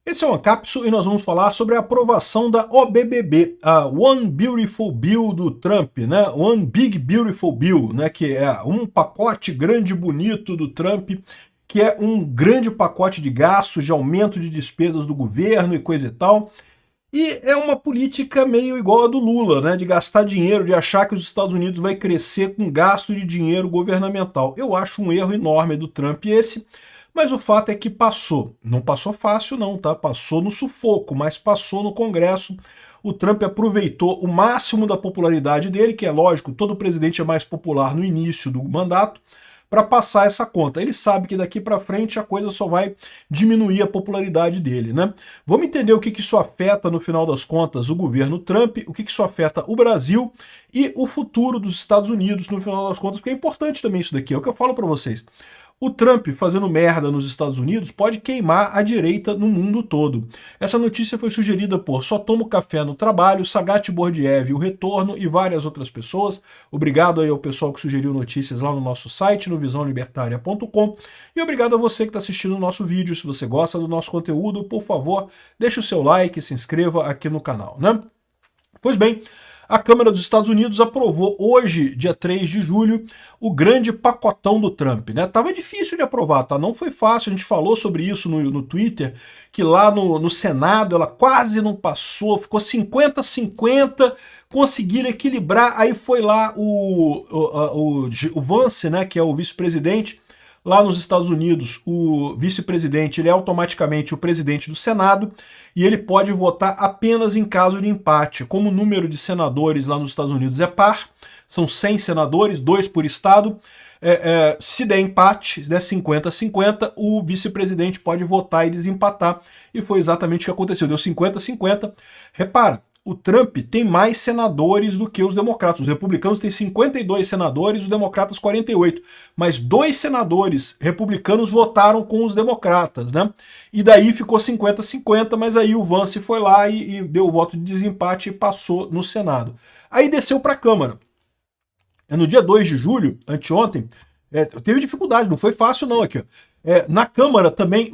Esse é o Ancapsu e nós vamos falar sobre a aprovação da OBBB, a One Beautiful Bill do Trump, né? One Big Beautiful Bill, né? Que é um pacote grande e bonito do Trump, que é um grande pacote de gastos, de aumento de despesas do governo e coisa e tal. E é uma política meio igual a do Lula, né? De gastar dinheiro, de achar que os Estados Unidos vai crescer com gasto de dinheiro governamental. Eu acho um erro enorme do Trump esse. Mas o fato é que passou. Não passou fácil não, tá? Passou no sufoco, mas passou no Congresso. O Trump aproveitou o máximo da popularidade dele, que é lógico, todo presidente é mais popular no início do mandato, para passar essa conta. Ele sabe que daqui para frente a coisa só vai diminuir a popularidade dele, né? Vamos entender o que isso afeta, no final das contas, o governo Trump, o que isso afeta o Brasil e o futuro dos Estados Unidos, no final das contas, porque é importante também isso daqui, é o que eu falo para vocês. O Trump fazendo merda nos Estados Unidos pode queimar a direita no mundo todo. Essa notícia foi sugerida por Só Tomo Café no Trabalho, Sagat Bordiev, O Retorno e várias outras pessoas. Obrigado aí ao pessoal que sugeriu notícias lá no nosso site, no visãolibertaria.com. E obrigado a você que está assistindo o nosso vídeo. Se você gosta do nosso conteúdo, por favor, deixe o seu like e se inscreva aqui no canal, né? Pois bem, a Câmara dos Estados Unidos aprovou hoje, dia 3 de julho, o grande pacotão do Trump, né? Tava difícil de aprovar, tá? Não foi fácil, a gente falou sobre isso no Twitter, que lá no Senado ela quase não passou, ficou 50-50, conseguiram equilibrar, aí foi lá o Vance, né, que é o vice-presidente. Lá nos Estados Unidos, o vice-presidente ele é automaticamente o presidente do Senado e ele pode votar apenas em caso de empate. Como o número de senadores lá nos Estados Unidos é par, são 100 senadores, 2 por estado, se der empate, se der 50-50, o vice-presidente pode votar e desempatar. E foi exatamente o que aconteceu, deu 50-50. Repara, o Trump tem mais senadores do que os democratas. Os republicanos têm 52 senadores, os democratas 48. Mas 2 senadores republicanos votaram com os democratas, né? E daí ficou 50-50, mas aí o Vance foi lá e deu o voto de desempate e passou no Senado. Aí desceu para a Câmara. No dia 2 de julho, anteontem, teve dificuldade, não foi fácil não aqui. Na Câmara também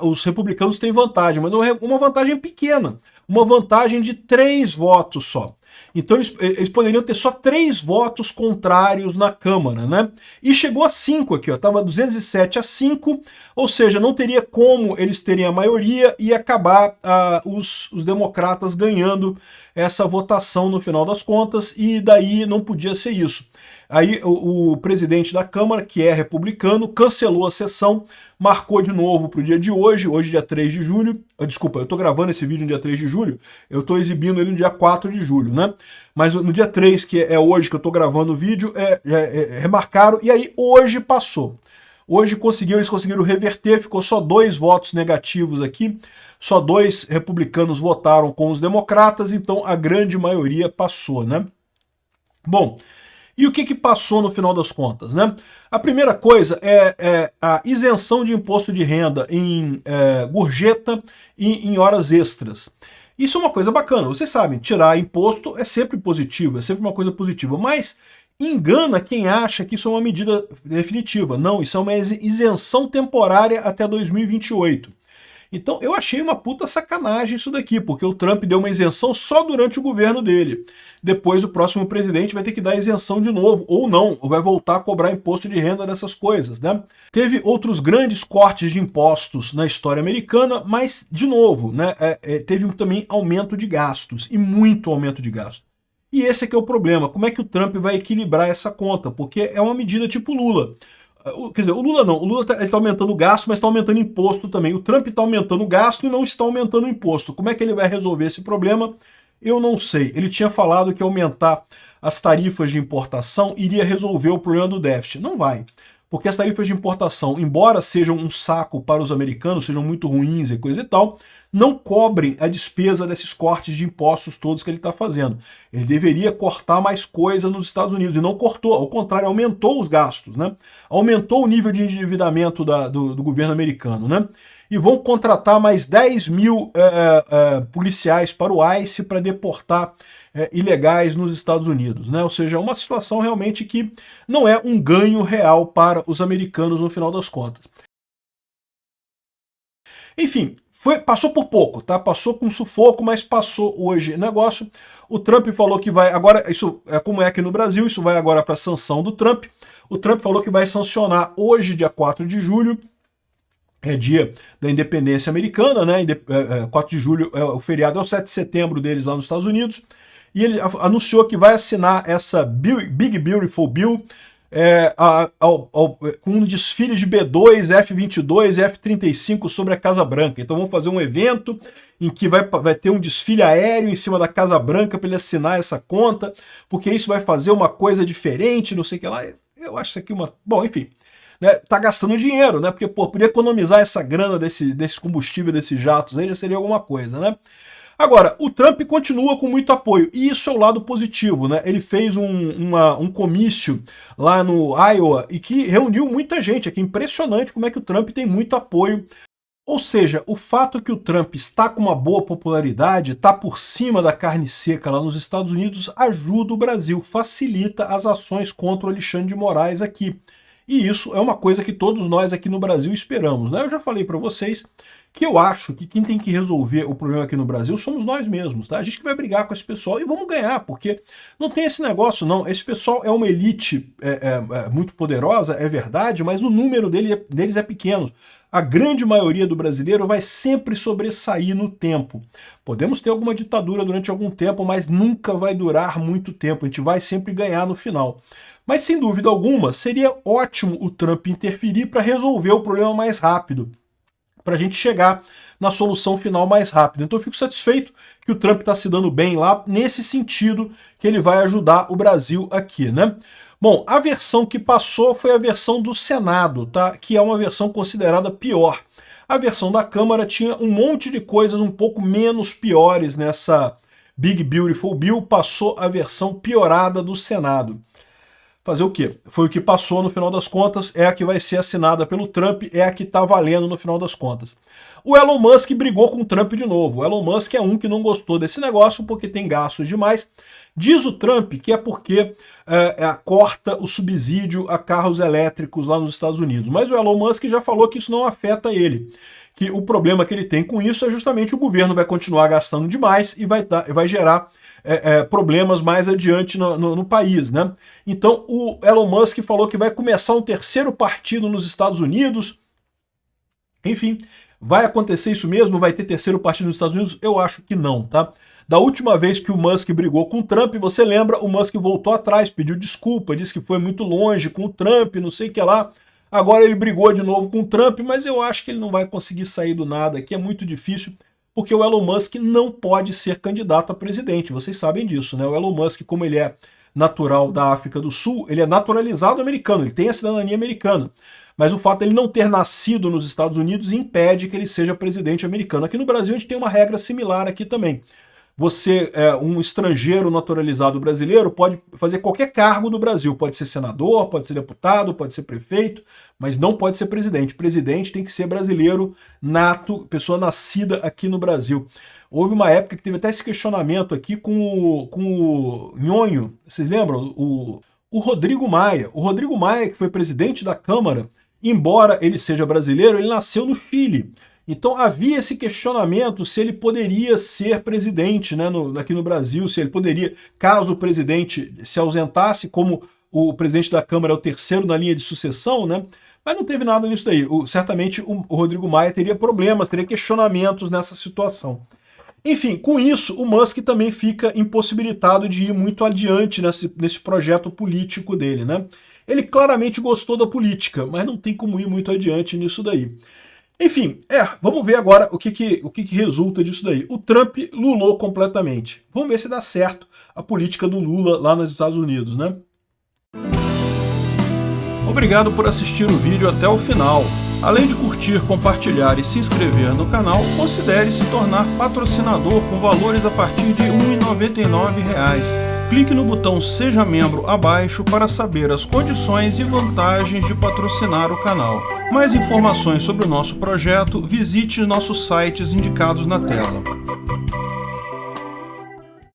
os republicanos têm vantagem, mas uma vantagem pequena. Uma vantagem de 3 votos só. Então eles poderiam ter só 3 votos contrários na Câmara, né? E chegou a 5 aqui, ó, estava 207-5, ou seja, não teria como eles terem a maioria e acabar os democratas ganhando essa votação no final das contas, e daí não podia ser isso. Aí o presidente da Câmara, que é republicano, cancelou a sessão, marcou de novo para o dia de hoje, dia 3 de julho. Desculpa, eu estou gravando esse vídeo no dia 3 de julho, eu estou exibindo ele no dia 4 de julho, né? Mas no dia 3, que é hoje que eu estou gravando o vídeo, remarcaram, e aí hoje passou. Hoje eles conseguiram reverter, ficou só 2 votos negativos aqui, só 2 republicanos votaram com os democratas, então a grande maioria passou, né? Bom, e o que passou no final das contas, né? A primeira coisa é a isenção de imposto de renda em gorjeta e em horas extras. Isso é uma coisa bacana, vocês sabem, tirar imposto é sempre positivo, é sempre uma coisa positiva, mas engana quem acha que isso é uma medida definitiva. Não, isso é uma isenção temporária até 2028. Então eu achei uma puta sacanagem isso daqui, porque o Trump deu uma isenção só durante o governo dele. Depois o próximo presidente vai ter que dar isenção de novo, ou não, ou vai voltar a cobrar imposto de renda dessas coisas, né? Teve outros grandes cortes de impostos na história americana, mas, de novo, né, teve também aumento de gastos, e muito aumento de gastos. E esse é que é o problema, como é que o Trump vai equilibrar essa conta? Porque é uma medida tipo Lula. Quer dizer, o Lula não, o Lula está aumentando o gasto, mas está aumentando imposto também. O Trump está aumentando o gasto e não está aumentando o imposto. Como é que ele vai resolver esse problema? Eu não sei. Ele tinha falado que aumentar as tarifas de importação iria resolver o problema do déficit. Não vai. Porque as tarifas de importação, embora sejam um saco para os americanos, sejam muito ruins e coisa e tal, não cobrem a despesa desses cortes de impostos todos que ele está fazendo. Ele deveria cortar mais coisa nos Estados Unidos, e não cortou, ao contrário, aumentou os gastos, né? Aumentou o nível de endividamento do governo americano, né? E vão contratar mais 10 mil policiais para o ICE para deportar ilegais nos Estados Unidos, né? Ou seja, uma situação realmente que não é um ganho real para os americanos no final das contas. Enfim, Passou por pouco, tá? Passou com sufoco, mas passou hoje o negócio. O Trump falou que vai agora, isso é como é aqui no Brasil, isso vai agora para a sanção do Trump. O Trump falou que vai sancionar hoje, dia 4 de julho, é dia da independência americana, né? 4 de julho é o feriado, é o 7 de setembro deles lá nos Estados Unidos. E ele anunciou que vai assinar essa Big Beautiful Bill com um desfile de B-2, F-22 e F-35 sobre a Casa Branca. Então vamos fazer um evento em que vai ter um desfile aéreo em cima da Casa Branca para ele assinar essa conta, porque isso vai fazer uma coisa diferente, não sei o que lá. Eu acho isso aqui uma... Bom, enfim, né, tá gastando dinheiro, né? Porque, pô, podia economizar essa grana desse combustível, desses jatos aí, já seria alguma coisa, né? Agora, o Trump continua com muito apoio, e isso é o lado positivo, né? Ele fez um comício lá no Iowa e que reuniu muita gente, é que é impressionante como é que o Trump tem muito apoio. Ou seja, o fato que o Trump está com uma boa popularidade, está por cima da carne seca lá nos Estados Unidos, ajuda o Brasil, facilita as ações contra o Alexandre de Moraes aqui. E isso é uma coisa que todos nós aqui no Brasil esperamos, né? Eu já falei para vocês que eu acho que quem tem que resolver o problema aqui no Brasil somos nós mesmos, tá? A gente que vai brigar com esse pessoal e vamos ganhar, porque não tem esse negócio não. Esse pessoal é uma elite muito poderosa, é verdade, mas o número deles é pequeno. A grande maioria do brasileiro vai sempre sobressair no tempo. Podemos ter alguma ditadura durante algum tempo, mas nunca vai durar muito tempo. A gente vai sempre ganhar no final. Mas, sem dúvida alguma, seria ótimo o Trump interferir para resolver o problema mais rápido, para a gente chegar na solução final mais rápido. Então eu fico satisfeito que o Trump está se dando bem lá, nesse sentido que ele vai ajudar o Brasil aqui, né? Bom, a versão que passou foi a versão do Senado, tá? Que é uma versão considerada pior. A versão da Câmara tinha um monte de coisas um pouco menos piores nessa Big Beautiful Bill, passou a versão piorada do Senado. Fazer o quê? Foi o que passou no final das contas, é a que vai ser assinada pelo Trump, é a que está valendo no final das contas. O Elon Musk brigou com o Trump de novo. O Elon Musk é um que não gostou desse negócio porque tem gastos demais. Diz o Trump que é porque corta o subsídio a carros elétricos lá nos Estados Unidos. Mas o Elon Musk já falou que isso não afeta ele. Que o problema que ele tem com isso é justamente o governo vai continuar gastando demais e vai gerar problemas mais adiante no país, né? Então o Elon Musk falou que vai começar um terceiro partido nos Estados Unidos. Enfim, vai acontecer isso mesmo? Vai ter terceiro partido nos Estados Unidos? Eu acho que não, tá? Da última vez que o Musk brigou com o Trump, você lembra, o Musk voltou atrás, pediu desculpa, disse que foi muito longe com o Trump, não sei o que lá. Agora ele brigou de novo com o Trump, mas eu acho que ele não vai conseguir sair do nada aqui, é muito difícil, porque o Elon Musk não pode ser candidato a presidente, vocês sabem disso, né? O Elon Musk, como ele é natural da África do Sul, ele é naturalizado americano, ele tem a cidadania americana. Mas o fato de ele não ter nascido nos Estados Unidos impede que ele seja presidente americano. Aqui no Brasil a gente tem uma regra similar aqui também. Você, um estrangeiro naturalizado brasileiro, pode fazer qualquer cargo do Brasil. Pode ser senador, pode ser deputado, pode ser prefeito, mas não pode ser presidente. Presidente tem que ser brasileiro nato, pessoa nascida aqui no Brasil. Houve uma época que teve até esse questionamento aqui com o Nhonho, vocês lembram? O Rodrigo Maia. O Rodrigo Maia, que foi presidente da Câmara, embora ele seja brasileiro, ele nasceu no Chile. Então havia esse questionamento se ele poderia ser presidente, né, aqui no Brasil, se ele poderia, caso o presidente se ausentasse, como o presidente da Câmara é o terceiro na linha de sucessão, né? Mas não teve nada nisso daí. Certamente o Rodrigo Maia teria problemas, teria questionamentos nessa situação. Enfim, com isso, o Musk também fica impossibilitado de ir muito adiante nesse projeto político dele, né? Ele claramente gostou da política, mas não tem como ir muito adiante nisso daí. Enfim, vamos ver agora o que resulta disso daí. O Trump lulou completamente. Vamos ver se dá certo a política do Lula lá nos Estados Unidos, né? Obrigado por assistir o vídeo até o final. Além de curtir, compartilhar e se inscrever no canal, considere se tornar patrocinador com valores a partir de R$ 1,99. Clique no botão Seja Membro abaixo para saber as condições e vantagens de patrocinar o canal. Mais informações sobre o nosso projeto, visite nossos sites indicados na tela.